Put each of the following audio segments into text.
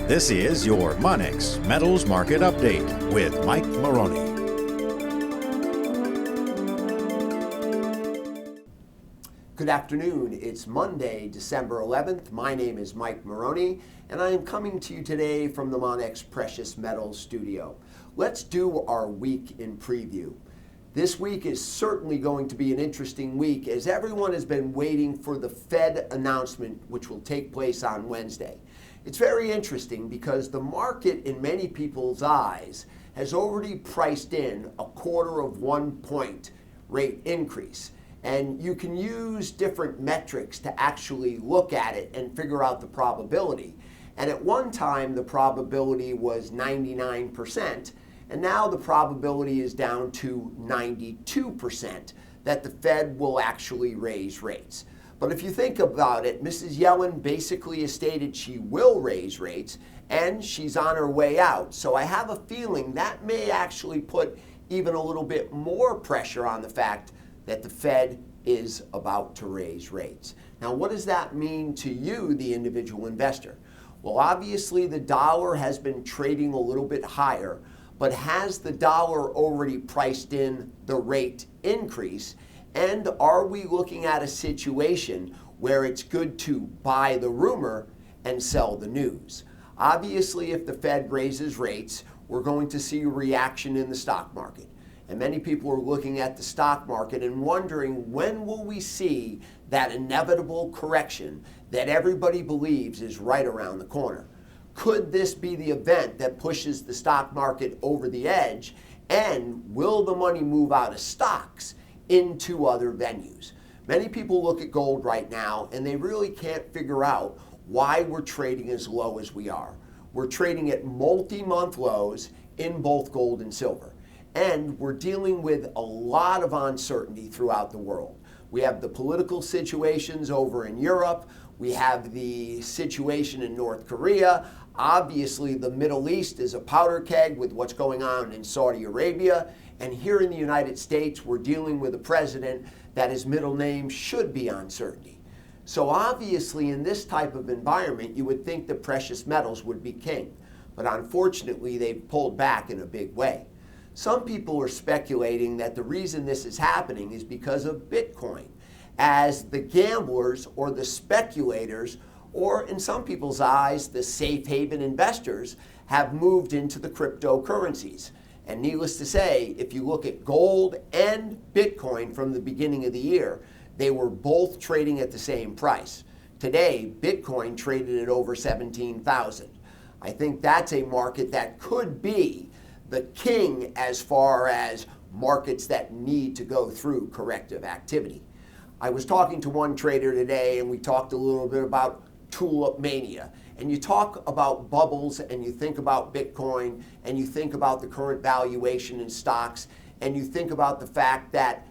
This is your Monex Metals Market Update with Mike Maroney. Good afternoon. It's Monday, December 11th. My name is Mike Maroney, and I am coming to you today from the Monex Precious Metals Studio. Let's do our week in preview. This week is certainly going to be an interesting week as everyone has been waiting for the Fed announcement, which will take place on Wednesday. It's very interesting because the market, in many people's eyes, has already priced in a 1/4 point rate increase. And you can use different metrics to actually look at it and figure out the probability. And at one time, the probability was 99%, and now the probability is down to 92% that the Fed will actually raise rates. But if you think about it, Mrs. Yellen basically has stated she will raise rates, and she's on her way out. So I have a feeling that may actually put even a little bit more pressure on the fact that the Fed is about to raise rates. Now, what does that mean to you, the individual investor? Well, obviously the dollar has been trading a little bit higher, but has the dollar already priced in the rate increase? And are we looking at a situation where it's good to buy the rumor and sell the news? Obviously, if the Fed raises rates, we're going to see a reaction in the stock market. And many people are looking at the stock market and wondering, when will we see that inevitable correction that everybody believes is right around the corner? Could this be the event that pushes the stock market over the edge? And will the money move out of stocks into other venues? Many people look at gold right now and they really can't figure out why we're trading as low as we are. We're trading at multi-month lows in both gold and silver. And we're dealing with a lot of uncertainty throughout the world. We have the political situations over in Europe. We have the situation in North Korea. Obviously, the Middle East is a powder keg with what's going on in Saudi Arabia. And here in the United States, we're dealing with a president that his middle name should be uncertainty. So obviously, in this type of environment, you would think the precious metals would be king. But unfortunately, they've pulled back in a big way. Some people are speculating that the reason this is happening is because of Bitcoin, as the gamblers or the speculators, or in some people's eyes, the safe haven investors, have moved into the cryptocurrencies. And needless to say, if you look at gold and Bitcoin from the beginning of the year, they were both trading at the same price. Today, Bitcoin traded at over 17,000. I think that's a market that could be the king as far as markets that need to go through corrective activity. I was talking to one trader today and we talked a little bit about tulip mania. And you talk about bubbles and you think about Bitcoin and you think about the current valuation in stocks and you think about the fact that,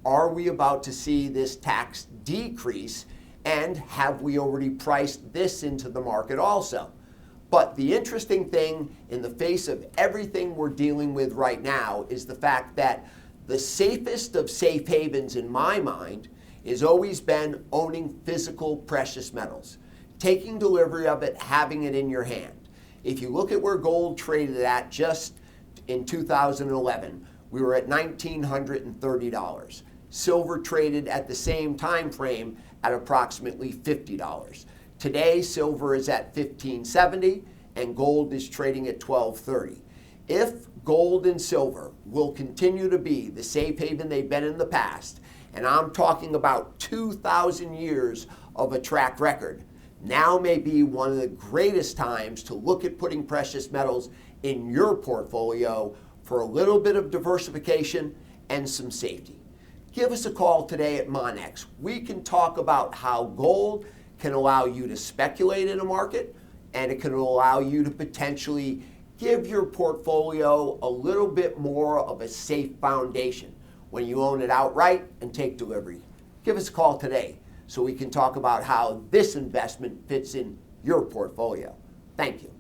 are we about to see this tax decrease, and have we already priced this into the market also? But the interesting thing in the face of everything we're dealing with right now is the fact that the safest of safe havens in my mind has always been owning physical precious metals, taking delivery of it, having it in your hand. If you look at where gold traded at just in 2011, we were at $1,930. Silver traded at the same time frame at approximately $50. Today, silver is at $15.70 and gold is trading at $12.30. If gold and silver will continue to be the safe haven they've been in the past, and I'm talking about 2,000 years of a track record, now may be one of the greatest times to look at putting precious metals in your portfolio for a little bit of diversification and some safety. Give us a call today at Monex. We can talk about how gold can allow you to speculate in a market, and it can allow you to potentially give your portfolio a little bit more of a safe foundation when you own it outright and take delivery. Give us a call today so we can talk about how this investment fits in your portfolio. Thank you.